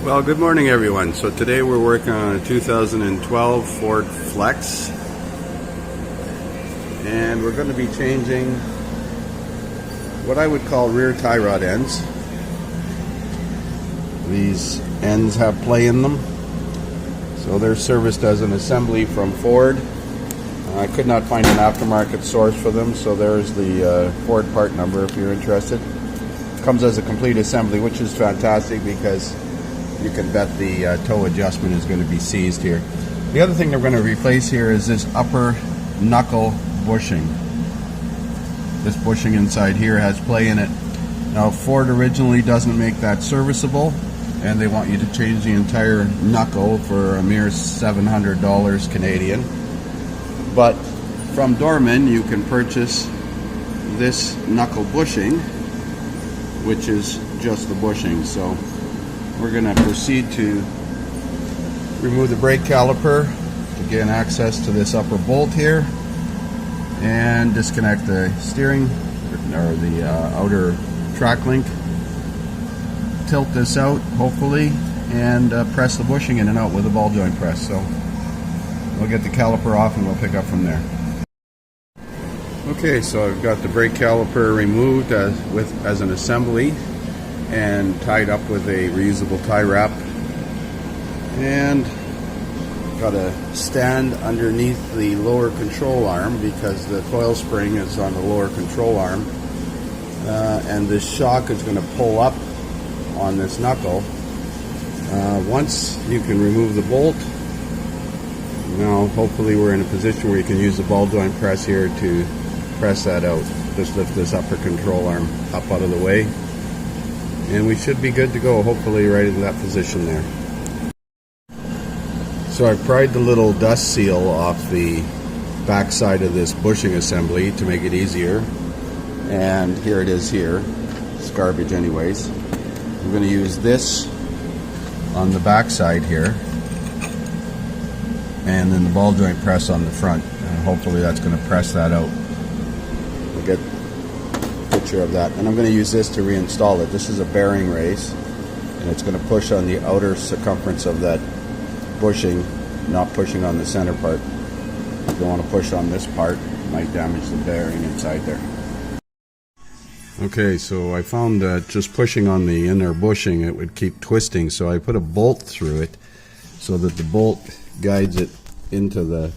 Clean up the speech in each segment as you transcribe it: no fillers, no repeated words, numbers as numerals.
Well, good morning everyone. So today we're working on a 2012 Ford Flex, and we're going to be changing what I would call rear tie rod ends. These ends have play in them, so they're serviced as an assembly from Ford. I could not find an aftermarket source for them, so there's the Ford part number if you're interested. Comes as a complete assembly, which is fantastic because you can bet the toe adjustment is going to be seized here. The other thing they're going to replace here is this upper knuckle bushing. This bushing inside here has play in it. Now Ford originally doesn't make that serviceable, and they want you to change the entire knuckle for a mere $700 Canadian. But from Dorman you can purchase this knuckle bushing, which is just the bushing. So we're going to proceed to remove the brake caliper to gain access to this upper bolt here, and disconnect the steering or the outer track link. Tilt this out hopefully, and press the bushing in and out with a ball joint press. So we'll get the caliper off and we'll pick up from there. Okay, so I've got the brake caliper removed as an assembly and tied up with a reusable tie wrap, and got a stand underneath the lower control arm because the coil spring is on the lower control arm, and this shock is going to pull up on this knuckle. Once you can remove the bolt, now hopefully we're in a position where you can use the ball joint press here to press that out. Just lift this upper control arm up out of the way, and we should be good to go, hopefully right in that position there. So I've pried the little dust seal off the back side of this bushing assembly to make it easier, and here it is here. It's garbage anyways. I'm going to use this on the back side here, and then the ball joint press on the front, and hopefully that's going to press that out. We'll get of that, and I'm going to use this to reinstall it. This is a bearing race, and it's going to push on the outer circumference of that bushing, not pushing on the center part. If you want to push on this part, it might damage the bearing inside there. Okay, so I found that just pushing on the inner bushing, it would keep twisting, so I put a bolt through it so that the bolt guides it into the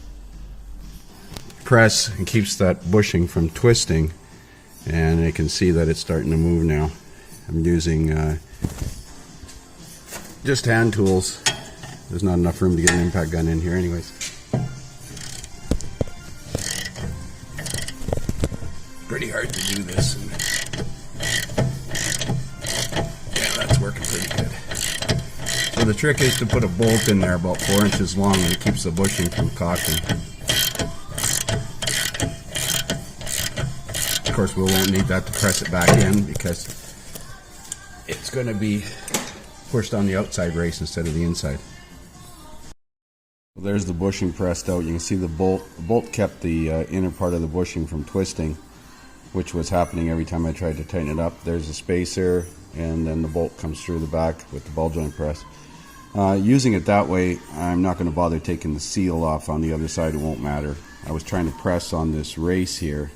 press and keeps that bushing from twisting. And you can see that it's starting to move now. I'm using just hand tools. There's not enough room to get an impact gun in here anyways. Pretty hard to do this. Yeah, that's working pretty good. So the trick is to put a bolt in there about 4 inches long, and it keeps the bushing from cocking. Of course, we won't need that to press it back in because it's going to be pushed on the outside race instead of the inside. Well, there's the bushing pressed out. You can see the bolt. The bolt kept the inner part of the bushing from twisting, which was happening every time I tried to tighten it up. There's a spacer, and then the bolt comes through the back with the ball joint press. Using it that way, I'm not going to bother taking the seal off on the other side. It won't matter. I was trying to press on this race here,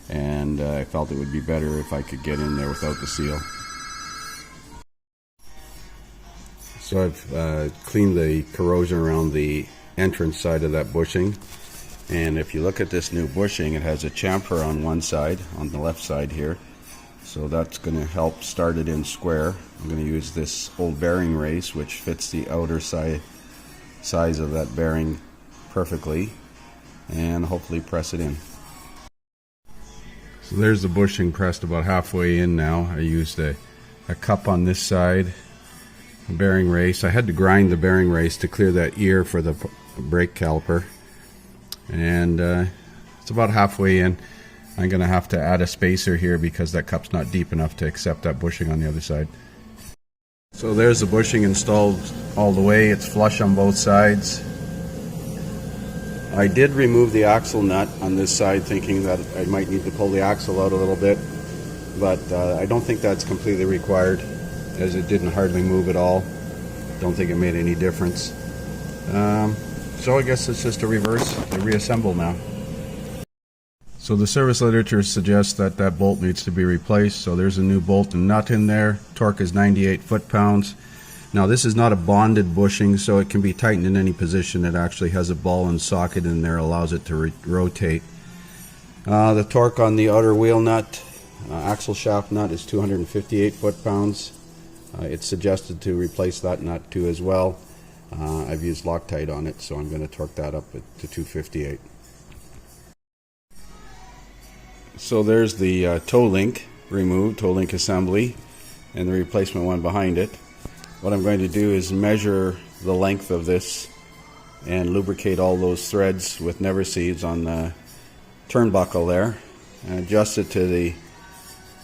and I felt it would be better if I could get in there without the seal. So I've cleaned the corrosion around the entrance side of that bushing, and if you look at this new bushing, it has a chamfer on one side, on the left side here, so that's going to help start it in square. I'm going to use this old bearing race which fits the outer size of that bearing perfectly, and hopefully press it in. So there's the bushing pressed about halfway in now. I used a cup on this side, a bearing race. I had to grind the bearing race to clear that ear for the brake caliper, and it's about halfway in. I'm going to have to add a spacer here because that cup's not deep enough to accept that bushing on the other side. So there's the bushing installed all the way. It's flush on both sides. I did remove the axle nut on this side, thinking that I might need to pull the axle out a little bit, but I don't think that's completely required, as it didn't hardly move at all. don't think it made any difference. So I guess it's just a reverse, a reassemble now. So the service literature suggests that that bolt needs to be replaced. So there's a new bolt and nut in there. Torque is 98 foot-pounds. Now this is not a bonded bushing, so it can be tightened in any position. It actually has a ball and socket in there, allows it to rotate. The torque on the outer wheel nut, axle shaft nut, is 258 foot-pounds. It's suggested to replace that nut too as well. I've used Loctite on it, so I'm going to torque that up to 258. So there's the toe link removed, toe link assembly, and the replacement one behind it. What I'm going to do is measure the length of this and lubricate all those threads with never seeds on the turnbuckle there, and adjust it to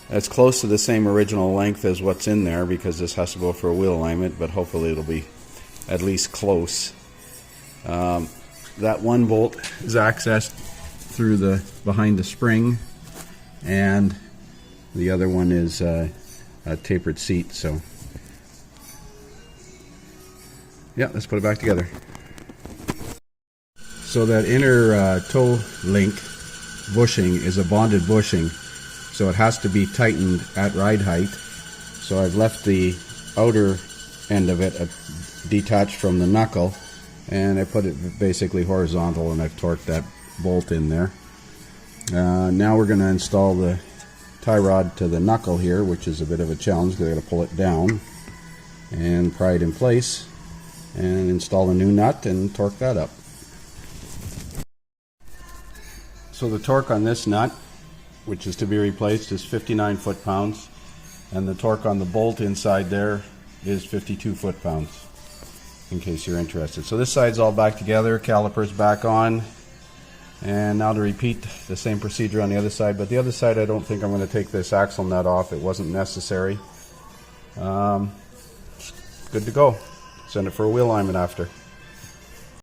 as close to the same original length as what's in there, because this has to go for a wheel alignment, but hopefully it'll be at least close. That one bolt is accessed through behind the spring, and the other one is a tapered seat. So yeah, let's put it back together. So that inner toe link bushing is a bonded bushing, so it has to be tightened at ride height. So I've left the outer end of it detached from the knuckle, and I put it basically horizontal, and I've torqued that bolt in there. Now we're going to install the tie rod to the knuckle here, which is a bit of a challenge because I've got to pull it down and pry it in place and install a new nut and torque that up. So the torque on this nut, which is to be replaced, is 59 foot-pounds, and the torque on the bolt inside there is 52 foot-pounds, in case you're interested. So this side's all back together, caliper's back on, and now to repeat the same procedure on the other side. But the other side, I don't think I'm going to take this axle nut off. It wasn't necessary. Good to go. Send it for a wheel alignment after.